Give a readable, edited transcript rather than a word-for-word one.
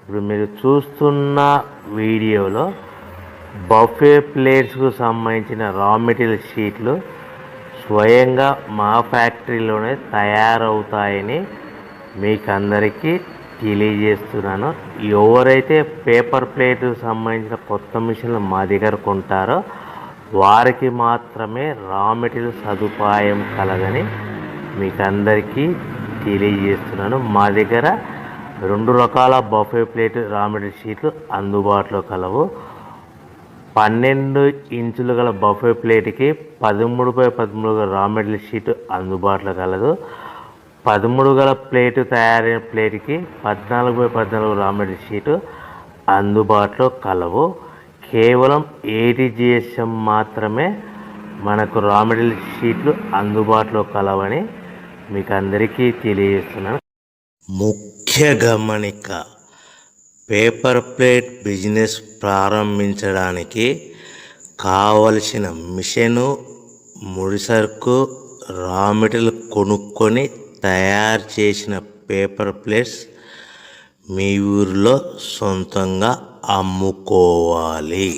ఇప్పుడు మీరు చూస్తున్న వీడియోలో బఫే ప్లేట్స్కు సంబంధించిన రా మెటీరియల్ షీట్లు స్వయంగా మా ఫ్యాక్టరీలోనే తయారవుతాయని మీకు అందరికీ తెలియజేస్తున్నాను. ఎవరైతే పేపర్ ప్లేట్కు సంబంధించిన కొత్త మిషన్లు మా దగ్గర కొంటారో వారికి మాత్రమే రా మెటీరియల్ సదుపాయం కలదని మీకు అందరికీ తెలియజేస్తున్నాను. మా దగ్గర 2 రకాల బఫే ప్లేట్ రా మెటీరియల్ షీట్లు అందుబాటులో కలవు. 12 ఇంచులు గల బఫే ప్లేట్కి 13x13 గల రా మెటీరియల్ షీట్ అందుబాటులో కలదు. 13 గల ప్లేటు తయారైన ప్లేట్కి 14x14 రా మెటీరియల్ షీటు అందుబాటులో కలవు. కేవలం 80 GSM మాత్రమే మనకు రా మెటీరియల్ షీట్లు అందుబాటులో కలవని మీకు అందరికీ తెలియజేస్తున్నాను. ముఖ్య గమనిక: పేపర్ ప్లేట్ బిజినెస్ ప్రారంభించడానికి కావలసిన మిషను, ముడిసరుకు, రా మెటీరియల్ కొనుక్కొని తయారు చేసిన పేపర్ ప్లేట్స్ మీ ఊరిలో సొంతంగా అమ్ముకోవాలి.